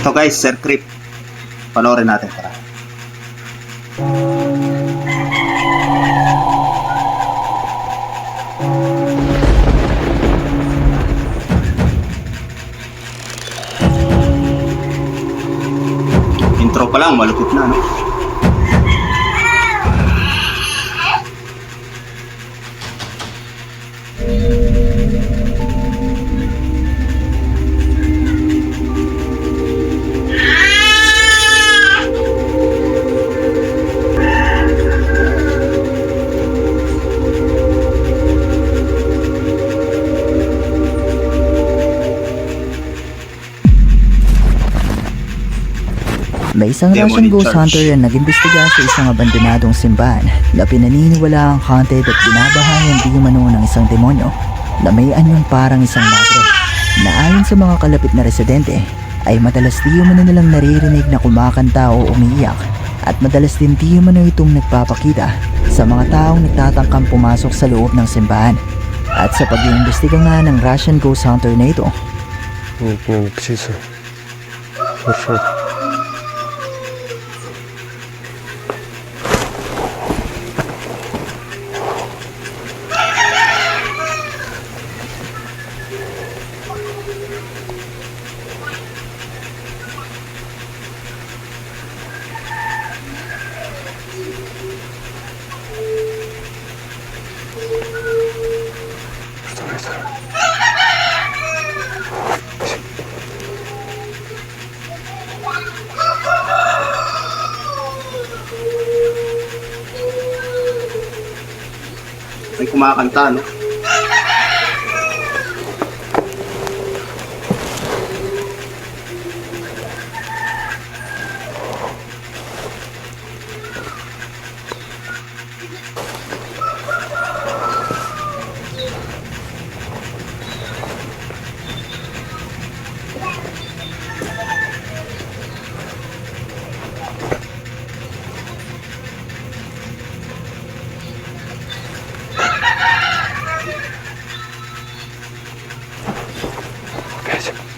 Ito guys, Sir Creep. Panoorin natin, tara. Intro pa lang, malupit na, no? May isang Demon Russian in ghost charge. hunter na nag-imbestiga sa isang abandonadong simbahan na pinaniniwala ang haunted at binabahayan di umano ng isang demonyo na may anyong parang isang madre na ayon sa mga kalapit na residente ay madalas di umano nilang naririnig na kumakanta o umiiyak at madalas din di umano itong nagpapakita sa mga taong nagtatangkang pumasok sa loob ng simbahan. At sa pag-iimbestiga nga ng Russian ghost hunter na ito, птица. Хорошо. Что это? May kumakanta, no?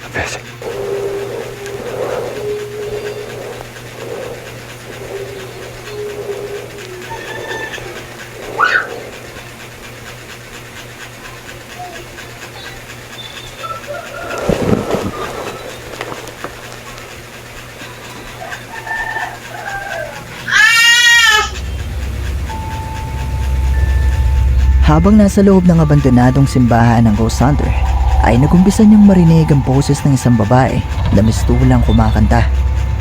Опять. habang nasa loob ng abandonadong simbahan ng ghost hunter, ay nagumpisa niyang marinig ang boses ng isang babae na mistulang kumakanta.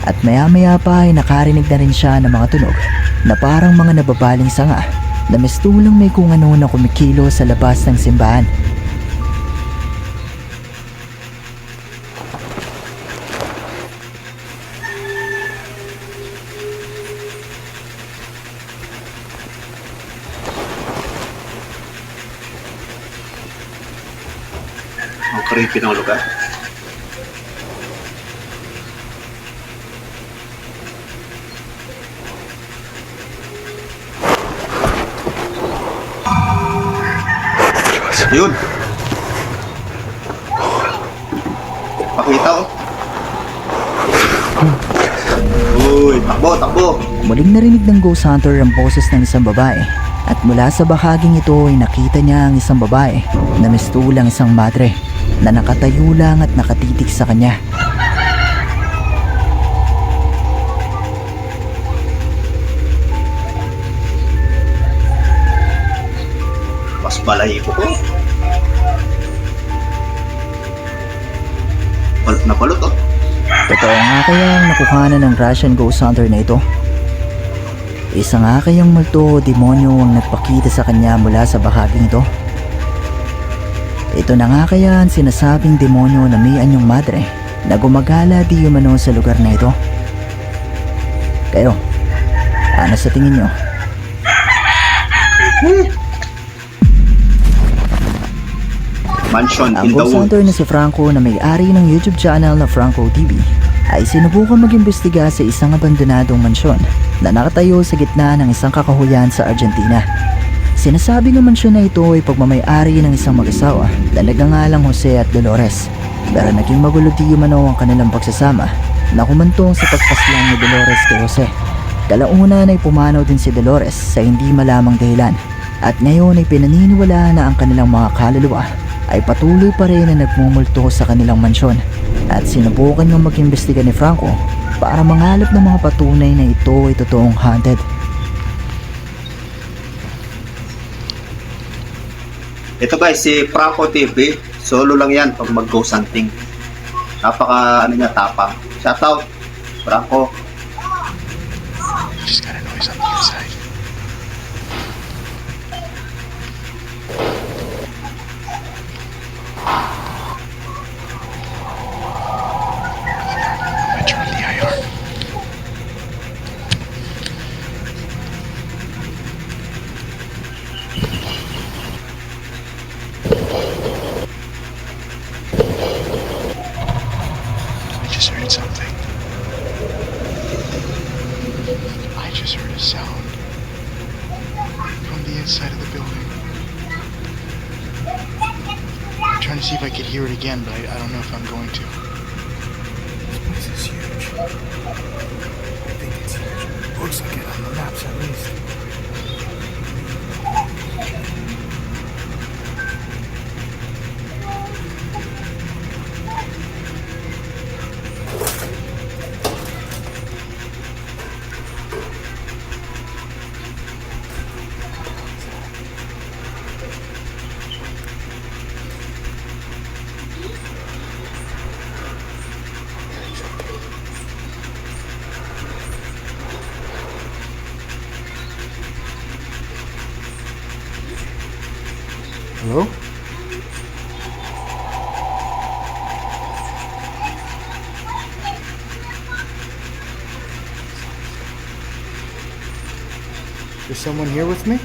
At maya-maya pa ay nakarinig na rin siya ng mga tunog na parang mga nababaling sanga na mistulang may kung ano na kumikilo sa labas ng simbahan. Ang creepy ng lugar. Yun. Pakita, oh. Uy, takbo. Muling narinig ng ghost hunter ang boses ng isang babae at mula sa bahaging ito ay nakita niya ang isang babae na mistulang isang madre na nakatayo lang at nakatitig sa kanya. Mas balahibo ko. Balot na balot, oh. Totoo nga kaya ang nakuhanan ng Russian ghost hunter na ito? Isa nga kayang multo o demonyo ang nagpakita sa kanya mula sa bahaging ito? Ito na nga kaya ang sinasabing demonyo na may anyong madre na gumagala di umano sa lugar na ito? Kayo, ano sa tingin nyo? Mansion Ang in the ghost woods. hunter na si Franco na may-ari ng YouTube channel na Franco TV ay sinubukan mag-imbestiga sa isang abandonadong mansyon na nakatayo sa gitna ng isang kakahuyan sa Argentina. Sinasabi ng mansyon na ito ay pagmamay-ari ng isang mag-asawa na nagngangalang Jose at Dolores, pero naging magulo di umano ang kanilang pagsasama na humantong sa pagpaslang ni Dolores kay Jose. Kalaunan ay pumanaw din si Dolores sa hindi malamang dahilan at ngayon ay pinaniniwalaan na ang kanilang mga kaluluwa ay patuloy pa rin na nagmumulto sa kanilang mansyon at sinubukan niyang mag-imbestiga ni Franco para mangalap ng mga patunay na ito ay totoong haunted. Ito guys, si Franco TV. Solo lang yan pag mag-ghost hunting. Napaka ano niya, tapang. Shoutout, Franco. Just got a noise on the inside. I turned the IR. I just heard something. I just heard a sound from the inside of the building. I'm trying to see if I could hear it again, but I don't know if I'm going to. This is huge. I think it's huge. Looks like it on the maps at least. Hello? Is someone here with me?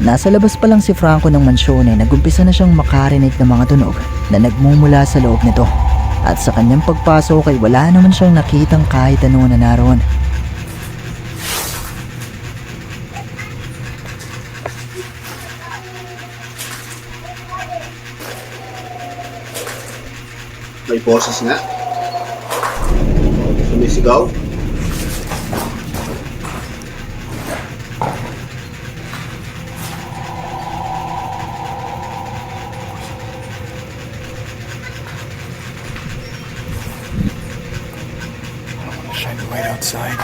Nasa labas pa lang si Franco ng mansyon ay nagumpisa na siyang makarinig ng mga tunog na nagmumula sa loob nito. At sa kanyang pagpasok ay wala naman siyang nakitang kahit ano na naroon. May boses nga. Sumisigaw. Shine the light outside.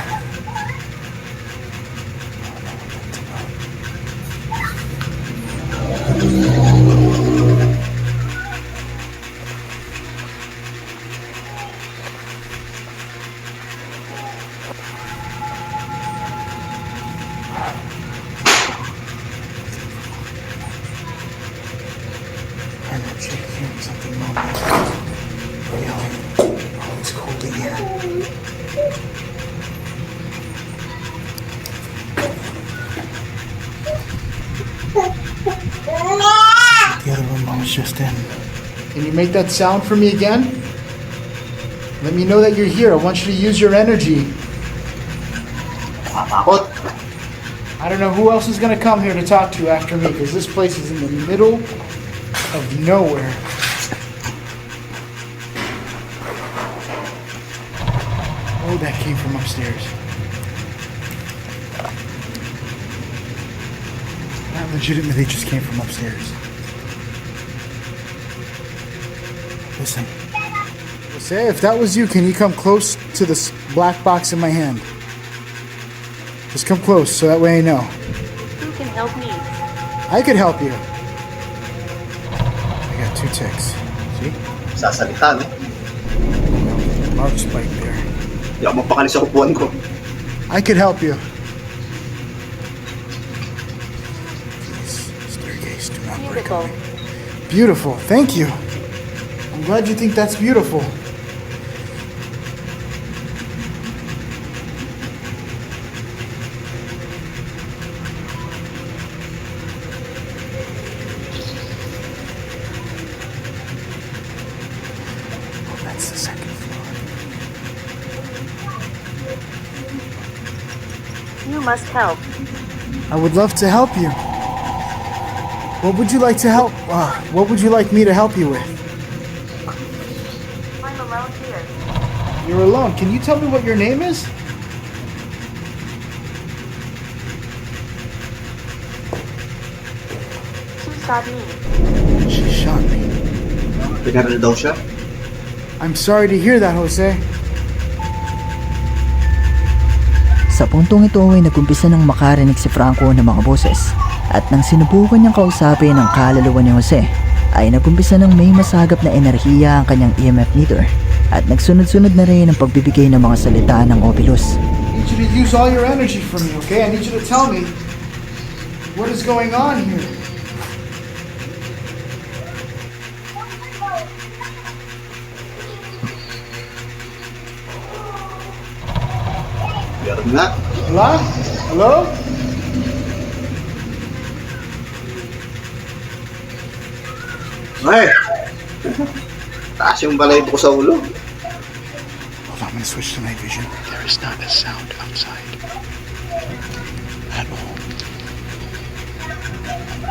I'm actually hearing something moving. Really? Oh, it's cold in here. The other room I was just in. Can you make that sound for me again? Let me know that you're here. I want you to use your energy. Takot. I don't know who else is going to come here to talk to you after me, because this place is in the middle of nowhere. Oh, that came from upstairs. That legitimately just came from upstairs. Listen. Say, if that was you, can you come close to this black box in my hand? Just come close, so that way I know. Who can help me? I could help you. I got 2 ticks. See? Sasalita, no? Mark spike there. Hindi ako mapakali sa upuan ko. I could help you. Please, staircase, do not break on Beautiful. me. Beautiful, thank you. I'm glad you think that's beautiful. Oh, that's the second floor. must help. I would love to help you. What would you like to help? What would you like me to help you with? I'm alone here. You're alone. Can you tell me what your name is? She shot me. She shot me. Pinaril daw siya. I'm sorry to hear that, Jose. Sa puntong ito ay nagumpisa ng makarinig si Franco ng mga boses at nang sinubukan niyang kausapin ang kaluluwa ni Jose ay nagumpisa ng may masagap na enerhiya ang kanyang EMF meter at nagsunod-sunod na rin ang pagbibigay ng mga salita ng Ovilus. I need you to use all your energy for me, okay? I need you to tell me what is going on here. Meron nga. Hello? Hello? Ay! Taas yung balay ko sa ulo. Hold on, I'm gonna switch to night vision. There is not a sound outside. At all.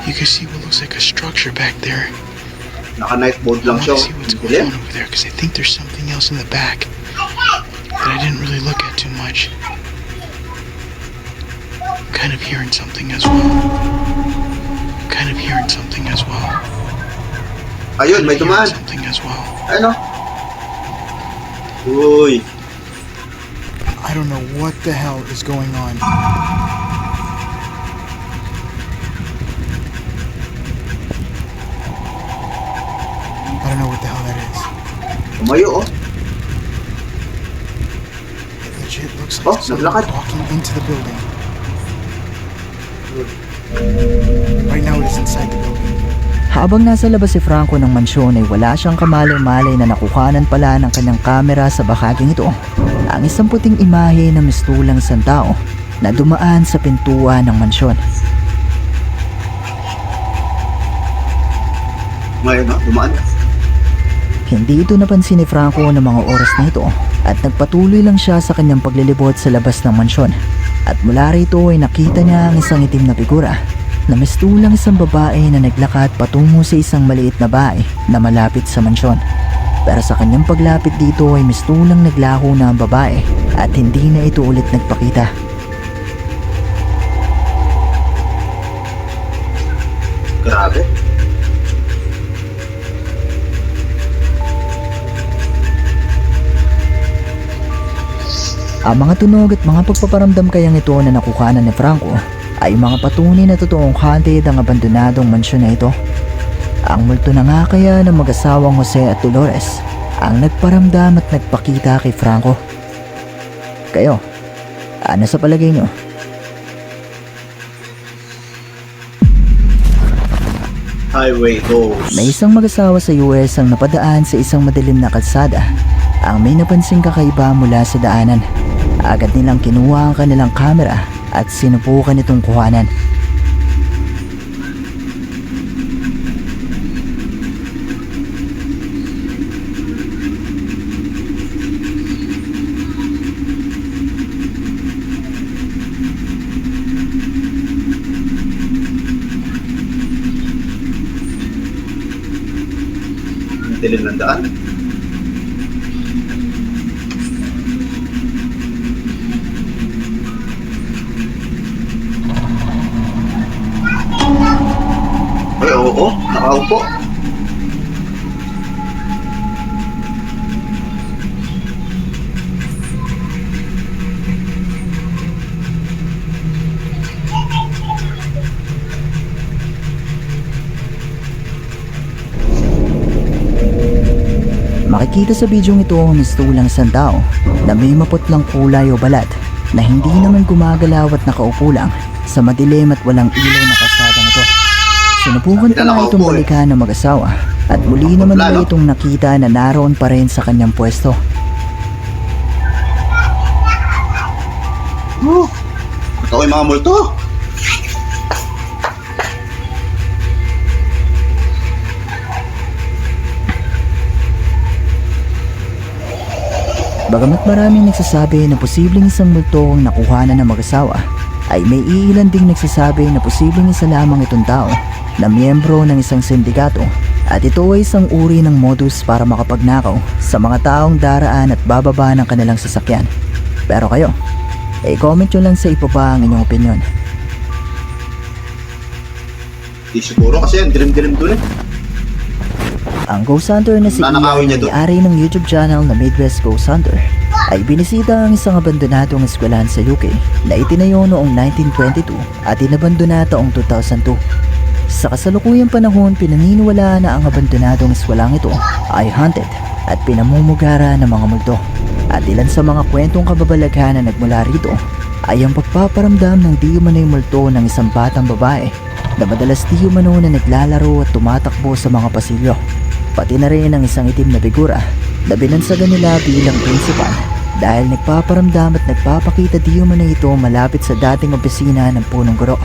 You can see what looks like a structure back there. Naka-night mode I lang want siya. to see what's going Yeah. on over there because I think there's something else in the back that I didn't really look at too much. I'm kind of hearing something as well. Kind of hearing something as well. Ayun, may Hearing dumaan. something as well. Ano? Uy. I don't know what the hell is going on. I don't know what the hell that is. Tumayo, oh. It legit looks Oh, like someone naglakad. walking into the building. Right now it is inside the building. Habang nasa labas si Franco ng mansyon ay wala siyang kamalay-malay na nakukanan pala ng kanyang kamera sa bahaging ito. Ang isang puting imahe na mistulang isang tao na dumaan sa pintuan ng mansyon. Ngayon, no? Dumaan. Hindi ito napansin ni Franco ng mga oras na ito at nagpatuloy lang siya sa kanyang paglilibot sa labas ng mansyon. At mula rito ay nakita niya ang isang itim na figura na mistulang isang babae na naglakad patungo sa isang maliit na bahay na malapit sa mansyon. Pero sa kanyang paglapit dito ay mistulang naglako na ang babae at hindi na ito ulit nagpakita. Grabe. Ang mga tunog at mga pagpaparamdam kayang ito na nakukanan ni Franco ay mga patunay na totoong haunted ang abandonadong mansyon na ito. Ang multo na nga kaya ng mag-asawang Jose at Dolores ang nagparamdam at nagpakita kay Franco. Kayo, ano sa palagay nyo? Highway goes. May isang mag-asawa sa US ang napadaan sa isang madilim na kalsada. Ang may napansing kakaiba mula sa daanan. Agad nilang kinuha ang kanilang kamera at sinubukan itong kuhanan. Dilim ng daan. Ay, oo. Nakaupo. Makikita sa bidyong ito ang mistulang isang tao na may maputlang kulay o balat na hindi naman gumagalaw at nakaupo lang sa madilim at walang ilaw na kalsadang ito. Sinubukan pa nga itong balikan ng mag-asawa at muli naman nila itong nakita na naroon pa rin sa kanyang pwesto. Totoo yung mga multo. Bagamat maraming nagsasabi na posibleng isang multo ang nakuhanan ng mag-asawa, ay may iilan ding nagsasabi na posibleng isa lamang itong tao na miyembro ng isang sindikato at ito ay isang uri ng modus para makapagnakaw sa mga taong daraan at bababa ng kanilang sasakyan. Pero kayo, i-comment nyo lang sa ibaba ang inyong opinion. Di siguro kasi ang dilim-dilim dun eh. Ang Ghost Hunter na si Nanakawin niya Ian, doon. may-ari ng YouTube channel na Midwest Ghost Hunter, ay binisita ang isang abandonadong eskwelahan sa UK na itinayo noong 1922 at inabandona taong 2002. Sa kasalukuyang panahon, pinaniniwalaan na ang abandonadong eskwelahan ito ay haunted at pinamumugara ng mga multo. At ilan sa mga kwentong kababalaghan na nagmula rito ay ang pagpaparamdam ng di umano'y multo ng isang batang babae na madalas di umano na naglalaro at tumatakbo sa mga pasilyo. Pati na rin ang isang itim na figura na binansagan nila bilang principal dahil nagpaparamdam at nagpapakita di umano ito malapit sa dating opisina ng punong guro.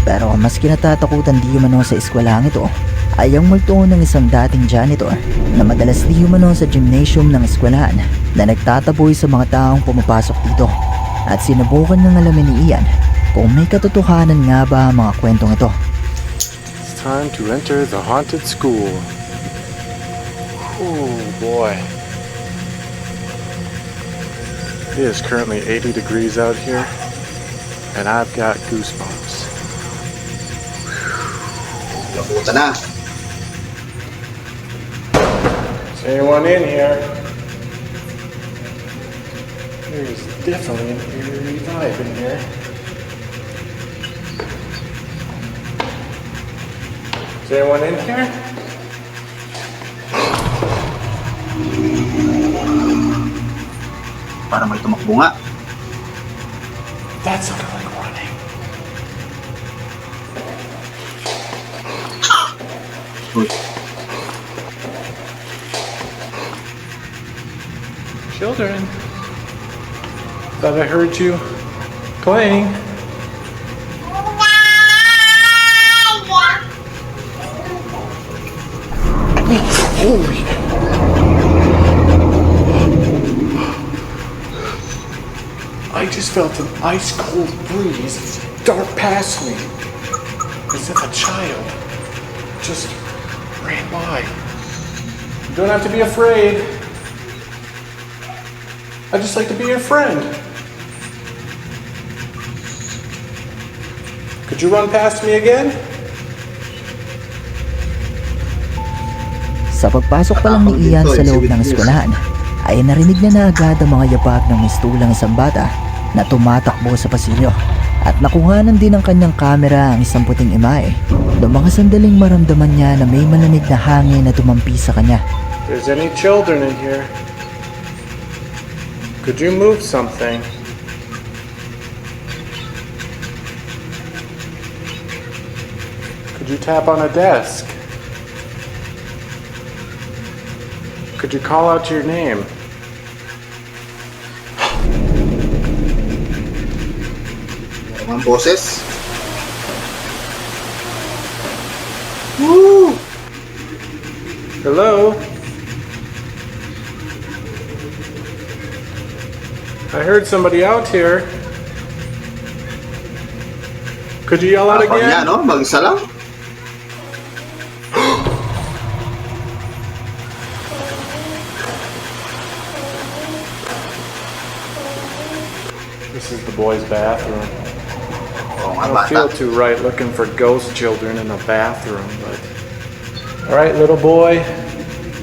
Pero mas kinatatakutan di umano sa eskwelahan ito ay ang multo ng isang dating janitor na madalas di umano sa gymnasium ng eskwelahan na nagtataboy sa mga taong pumapasok dito. At sinubukan ng alamin ni Ian kung may katotohanan nga ba ang mga kwentong ito. It's time to enter the haunted school. Oh boy. It is currently 80 degrees out here, and I've got goosebumps. Labuta na. Is anyone in here? There's definitely an eerie vibe in here. Is anyone in here? Para may tumakbo nga. That sounded like running. Uy, Children, thought I heard you playing. Holy. I just felt an ice cold breeze dart past me as if a child just ran by. You don't have to be afraid. I just like to be your friend. Could you run past me again? Sa pagpasok pa lang ni Ian sa loob ng eskwelahan, ay narinig na agad ang mga yabag ng mistulang isang bata na tumatakbo sa pasilyo. At nakuhanan din ng kanyang kamera ang isang puting imahe noong mga sandaling maramdaman niya na may malamig na hangin na tumampi sa kanya. If there's any children in here, could you move something? Could you tap on a desk? Could you call out your name? mga boses. Woo! Hello? I heard somebody out here. Could you yell out Kapag niya, again? no? Mag-isa lang. This is the boys' bathroom. Oo nga, I don't bata. feel too right looking for ghost children in a bathroom, but... Alright, little boy,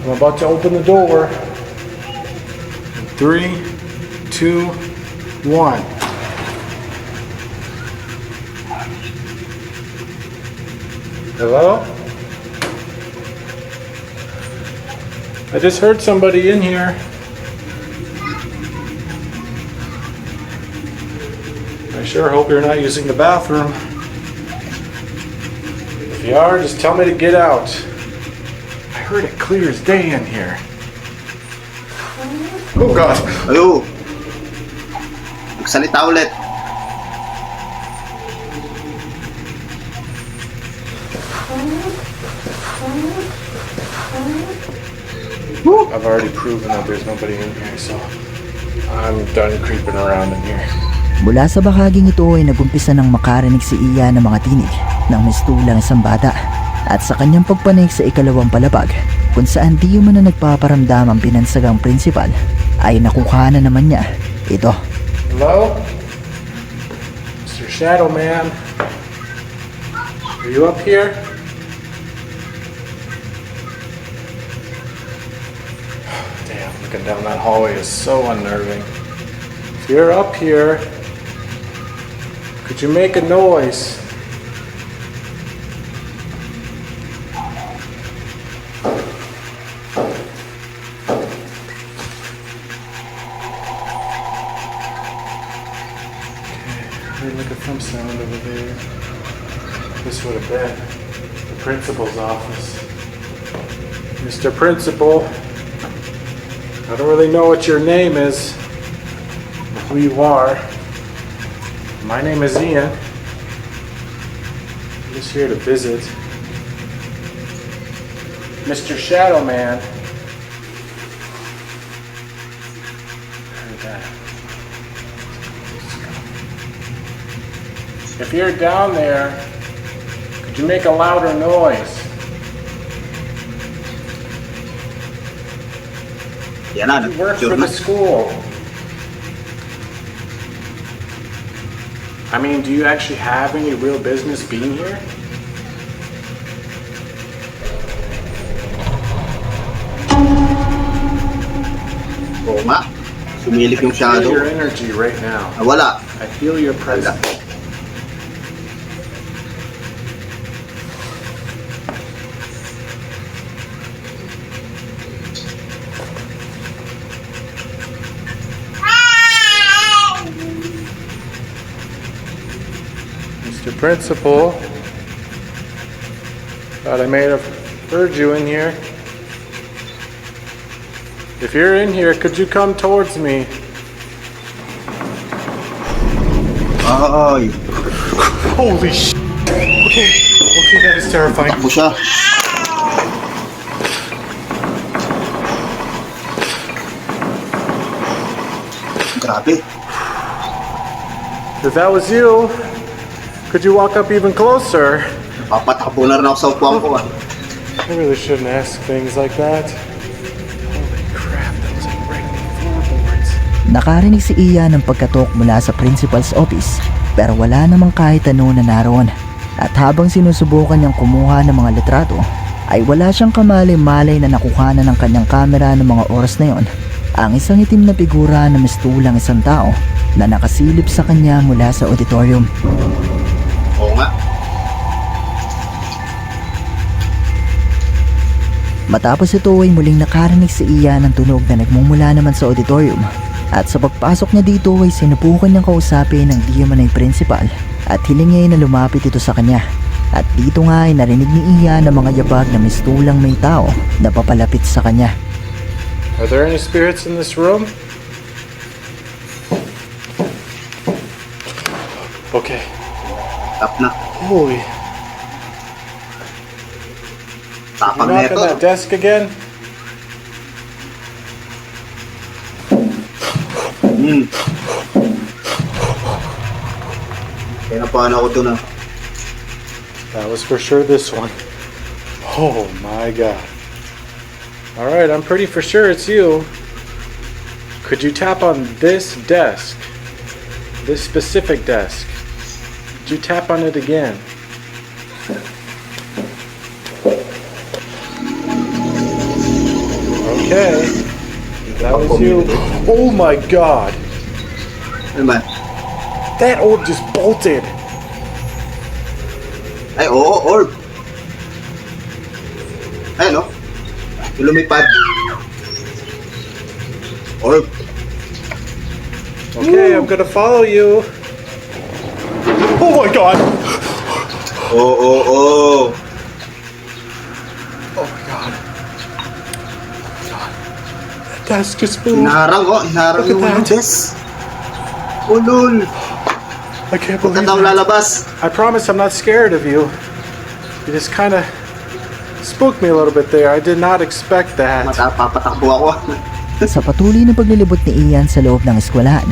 I'm about to open the door. 3, 2, 1. Hello? I just heard somebody in here. I sure hope you're not using the bathroom. If you are, just tell me to get out. I heard it clear as day in here. Oh God. Ayo. Magsalita ulit. I've already proven that there's nobody in here, so I'm done creeping around in here. Mula sa bahaging ito ay nagumpisa ng makarinig si Ian ng mga tinig ng mistulang isang bata. At sa kanyang pagpanik sa ikalawang palapag, kung saan di man na nagpaparamdam ang pinansagang prinsipal, ay nakuha na naman niya ito. Hello? Mr. Shadow Man? Are you up here? Damn, looking down that hallway is so unnerving. If you're up here, could you make a noise? Hey, look at some sound over there. This would have been the principal's office. Mr. Principal, I don't really know what your name is, or who you are. My name is Ian. I'm just here to visit. Mr. Shadow Man. Heard that. If you're down there, could you make a louder noise? Yan na, You work sure for na. the school. I mean, do you actually have any real business being here? Oo nga. Sumilip yung I feel your shadow. energy right now. Ah, wala. I feel your presence. Mr. Principal, thought I may have heard you in here. If you're in here, could you come towards me? Ay, Holy sh! Okay, that is terrifying. takbo siya. Grabe. If that was you, could you walk up even closer? Papatakbo na rin ako sa upuan ko ah. I really shouldn't ask things like that. Holy crap, that was like breaking floorboards. Nakarinig si Ian ng pagkatok mula sa principal's office, pero wala namang kahit ano na naroon. At habang sinusubukan niyang kumuha ng mga litrato, ay wala siyang kamalay-malay na nakuha na ng kanyang kamera ng mga oras na yon. Ang isang itim na figura na mistulang isang tao na nakasilip sa kanya mula sa auditorium. Oo nga. Matapos ito ay muling nakarinig si Ian ng tunog na nagmumula naman sa auditorium. At sa pagpasok niya dito ay sinubukan niyang kausapin ng di man ay principal at hilingin na lumapit ito sa kanya. At dito nga ay narinig ni Ian ang mga yabag na mistulang may tao na papalapit sa kanya. Are there any spirits in this room? Okay. Tap na. Holy. Tapang You na knock ito. on that desk again? Kaya napaan ako doon ah. That was for sure this one. Oh my god. Alright, I'm pretty for sure it's you. Could you tap on this desk? This specific desk? Could you tap on it again? Okay. That was you. Oh my god. Ano ba? That orb just bolted. Ay, oo, orb. Ay, no? Lumipad. Orb. Okay, I'm gonna follow you. Oh my god! Oo, oo, oo. Oh my god. Oh my god. That desk just moved. Hinarang, oh. Hinarang Look yung at ano, that. Jess. Ulul. I can't Huwag believe ka daw it. lalabas. I promise I'm not scared of you. You just kind of spooked me a little bit there. I did not expect that. Papatakbo ako. Sa patuloy na paglilibot ni Ian sa loob ng eskwelahan,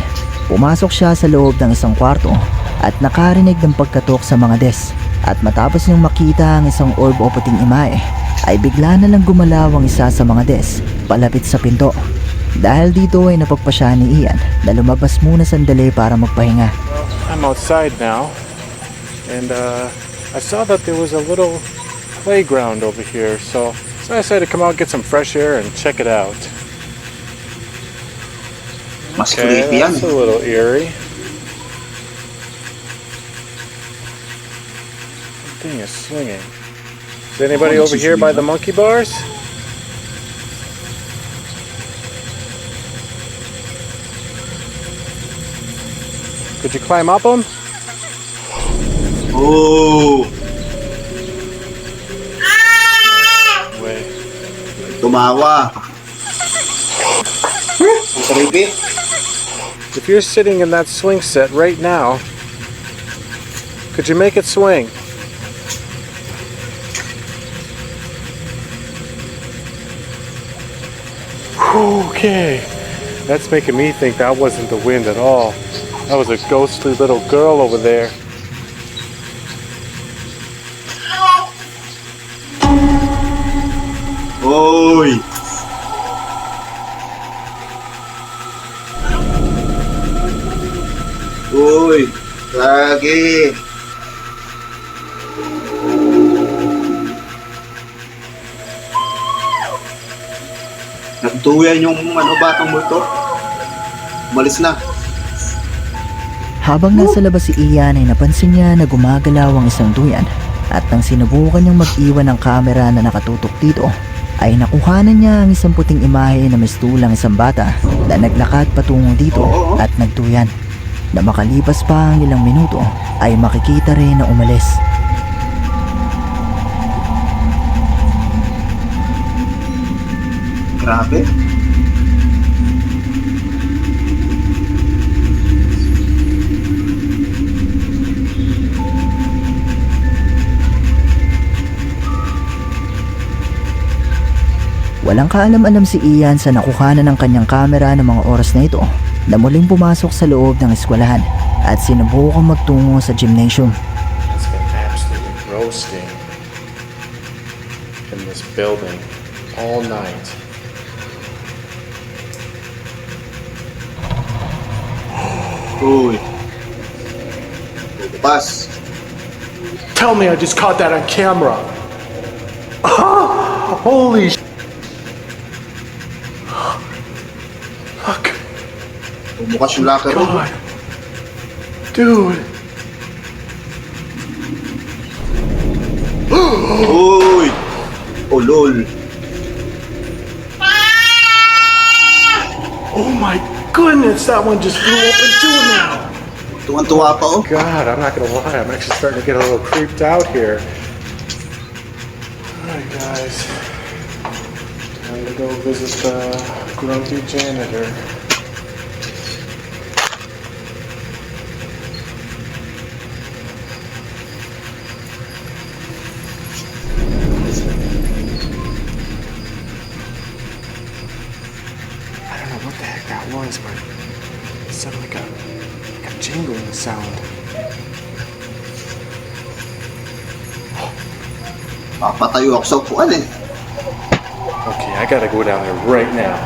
Pumasok siya sa loob ng isang kwarto at nakarinig ng pagkatok sa mga desk. At matapos niyang makita ang isang orb o puting imahe, ay bigla na lang gumalaw ang isa sa mga desk palapit sa pinto. Dahil dito ay napagpasya ni Ian na lumabas muna sandali para magpahinga. I'm outside now, and I saw that there was a little playground over here, so I decided to come out, get some fresh air, and check it out. Mas Okay, creepy yan. that's a little eerie. The thing is swinging. Is anybody Oh, over this is here by weird. the monkey bars? Could you climb up them? Oh, Wait. tumawa. Ang creepy. If you're sitting in that swing set right now, could you make it swing? Okay, that's making me think that wasn't the wind at all. That was a ghostly little girl over there. Oy. Uy, lagi. Nagtuyan yung batang multo. Umalis na. Habang nasa labas si Ian ay napansin niya na gumagalaw ang isang duyan. At nang sinubukan niyang mag-iwan ng kamera na nakatutok dito, ay nakuhanan niya ang isang puting imahe na mistulang isang bata na naglakad patungo dito at nagduyan. Na makalipas pa ang ilang minuto ay makikita rin na umalis. Grabe. Walang kaalam-alam si Ian sa nakuhanan ng kanyang kamera ng mga oras na ito na muling pumasok sa loob ng eskwelahan at sinubukang magtungo sa gymnasium. It's been absolutely roasting in this building all night. Uy. Pas. Tell me I just caught that on camera. Holy sh**. Look, Bumukas yung locker room. God. Dude. Uy. Oh, lol. Oh my goodness, that one just flew open too now. Tuwan-tuwa pa, oh. God, I'm not gonna lie, I'm actually starting to get a little creeped out here. Alright guys, time to go visit the grumpy janitor. I don't know what the heck that was, but it sounded like a jingling sound. Papatayo ako sa upuan eh. Okay, I gotta go down there right now.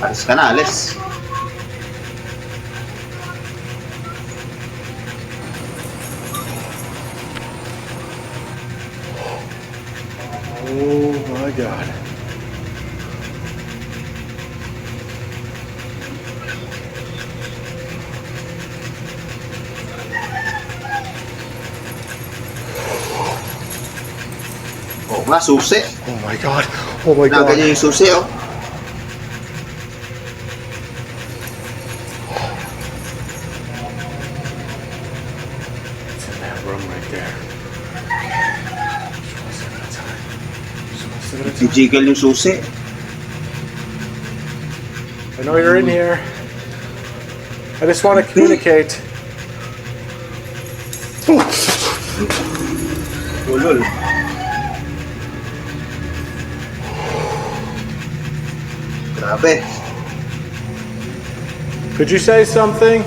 Alis ka na, alis. Oh my god. Oo nga, susi. Oh my god. Oh my god. Naganyan yung susi, oh. It's in that room right there. Just one step at a time. Just one step at a time. Jiggle yung susi. I know you're in here. I just want to communicate. Ulol. Grabe. Could you say something?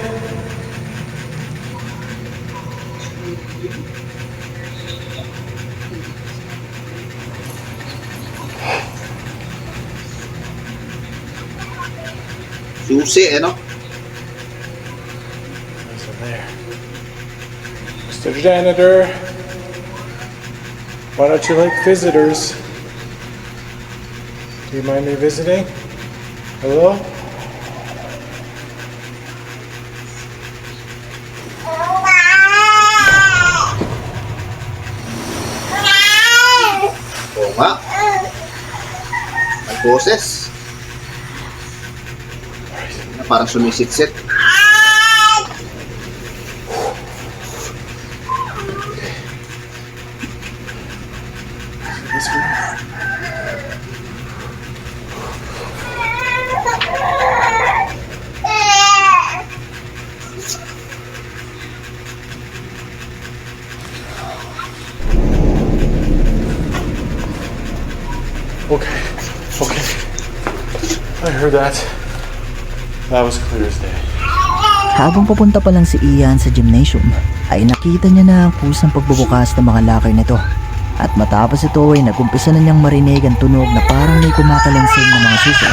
Susi, eh, no? Listen there. Mr. Janitor, why don't you like visitors? Do you mind me visiting? Hello? Oo nga. May boses. Parang sumisitsit. This room. Okay. Okay. I heard that. That was clear as day. Habang papunta pa lang si Ian sa gymnasium, ay nakita niya na ang kusang pagbubukas ng mga locker nito. At matapos ito ay nagumpisa na niyang marinig ang tunog na parang may kumakalansing ng mga suso.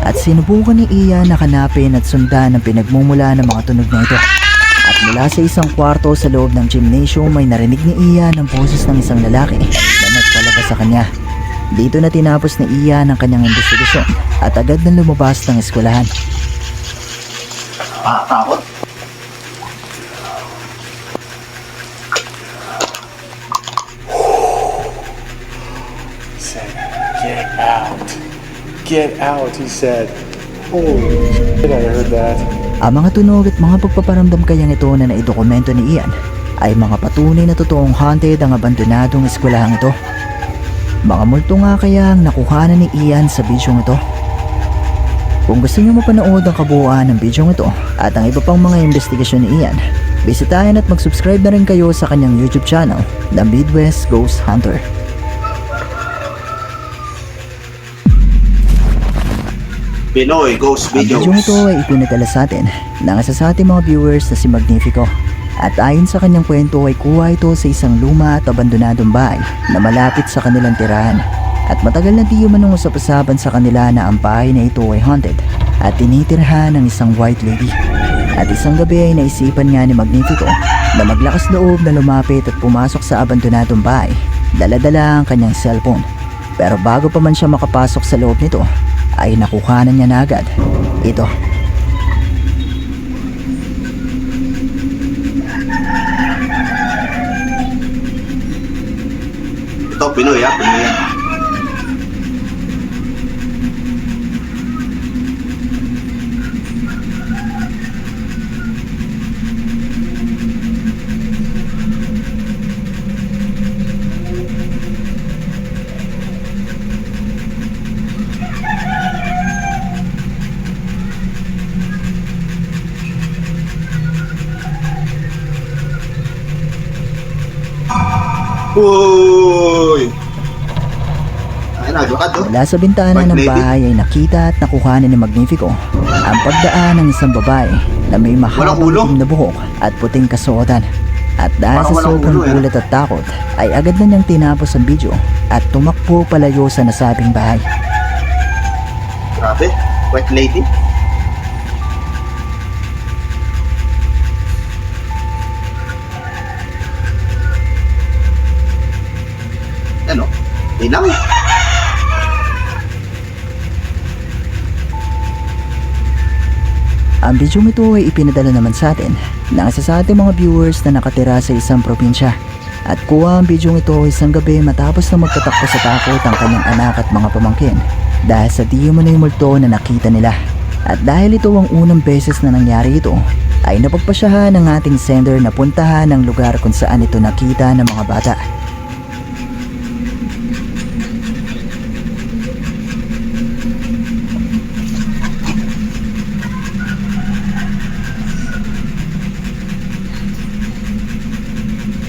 At sinubukan ni Ian na hanapin at sundan ang pinagmumula ng mga tunog na ito. At mula sa isang kwarto sa loob ng gymnasium ay narinig ni Ian ang boses ng isang lalaki na nagpalabas sa kanya. Dito na tinapos ni Ian ang kanyang investigasyon at agad na lumabas ng eskwelahan. Takot. He said, "Get out. Get out," he said. Holy shit, I heard that. Ang mga tunog at mga pagpaparamdam kayang ito na naidokumento ni Ian ay mga patunay na totoong haunted ang abandonadong eskwelahang ito. Mga multo nga kaya ang nakuhanan ni Ian sa bidyong ito. Kung gusto niyo mapanood ang kabuuan ng bidyong ito at ang iba pang mga investigasyon ni Ian, bisitahin at mag-subscribe na rin kayo sa kanyang YouTube channel na Midwest Ghost Hunter. Pinoy Ghost Ang Videos. bidyong ito ay ipinadala sa atin ng isa sa ating mga viewers na si Magnifico. At ayon sa kanyang kwento ay kuha ito sa isang luma at abandonadong bahay na malapit sa kanilang tirahan. At matagal na di umanong usap-usapan sa kanila na ang bahay na ito ay haunted at tinitirhan ng isang white lady. At isang gabi ay naisipan nga ni Magnifico na maglakas loob na lumapit at pumasok sa abandonadong bahay. Dala-dala ang kanyang cellphone. Pero bago pa man siya makapasok sa loob nito, ay nakuhanan niya na agad ito. Ito, Pinoy, ha? Pinoy yan. Uy! Ay, naglakad, oh. Mula sa bintana White ng lady? bahay ay nakita at nakuhanan ni Magnifico ang pagdaan ng isang babae na may mahabang ulo? itim na buhok at puting kasuotan. At dahil Parang sa walang sobrang ulo, eh. gulat at takot ay agad na niyang tinapos ang video at tumakbo palayo sa nasabing bahay. Grabe. White lady. Yan, oh. Linaw. Ang video ito ay ipinadala naman sa atin ng isa sa ating mga viewers na nakatira sa isang probinsya. At kuha ang video ito isang gabi matapos na magtatakbo sa takot ang kanyang anak at mga pamangkin dahil sa di umano'y multo na nakita nila. At dahil ito ang unang beses na nangyari ito, ay napagpasyahan ng ating sender na puntahan ang lugar kung saan ito nakita ng mga bata.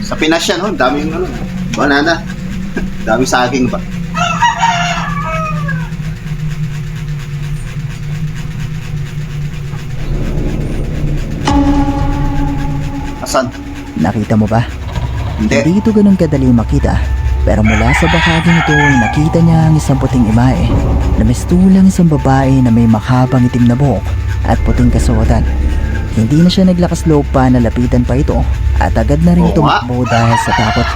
Sa Pinas yan, oh. Daming ano. Banana. Daming saging ba? Asan? Nakita mo ba? Hindi. Hindi ito ganun kadali makita. Pero mula sa bahaging ito ay nakita niya ang isang puting imae na mistulang isang babae na may mahabang itim na buhok at puting kasuotan. Hindi na siya naglakas loob pa na lapitan pa ito at agad na rin Oo nga. tumakbo dahil sa takot.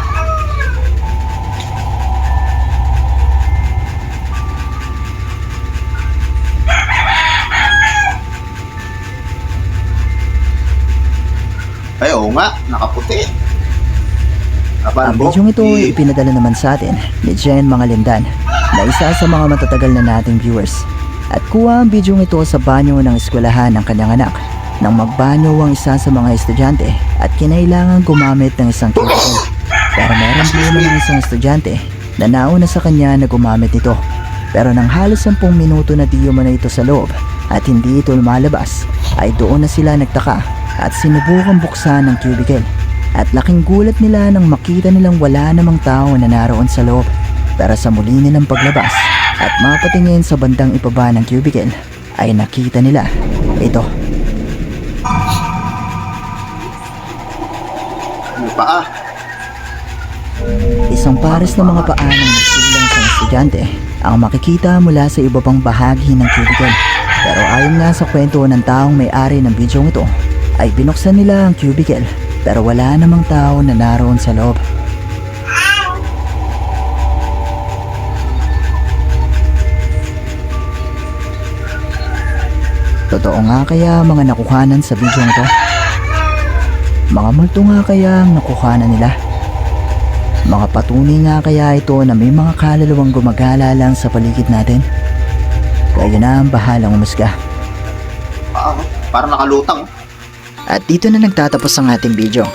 Ay, oo nga, nakaputi. Ang bidyong ito ay ipinadala naman sa atin ni Jen Mangalindan na isa sa mga matatagal na nating viewers. At kuha ang bidyong ito sa banyo ng eskwelahan ng kanyang anak nang magbanyo ang isa sa mga estudyante at kinailangan gumamit ng isang cubicle. Pero meron din ng isang estudyante na nauna sa kanya na gumamit nito. Pero nang halos 10 minuto na di umano ito sa loob at hindi ito lumalabas, ay doon na sila nagtaka at sinubukang buksan ng cubicle. At laking gulat nila nang makita nilang wala namang tao na naroon sa loob. Pero sa muli nilang paglabas at mapatingin sa bandang ibaba ng cubicle, ay nakita nila ito. Ano pa ah? Isang pares ng mga paa ng nagsulang sa estudyante ang makikita mula sa iba pang bahagi ng cubicle. Pero ayon nga sa kwento ng taong may-ari ng bidyong ito, ay binuksan nila ang cubicle pero wala namang tao na naroon sa loob. Totoo nga kaya mga nakuhanan sa bidyong ito? Mga multo nga kaya ang nakuhanan nila? Mga patunay nga kaya ito na may mga kaluluwang gumagala lang sa paligid natin? Kayo na ang bahalang umusga. Parang nakalutang. At dito na nagtatapos ang ating video.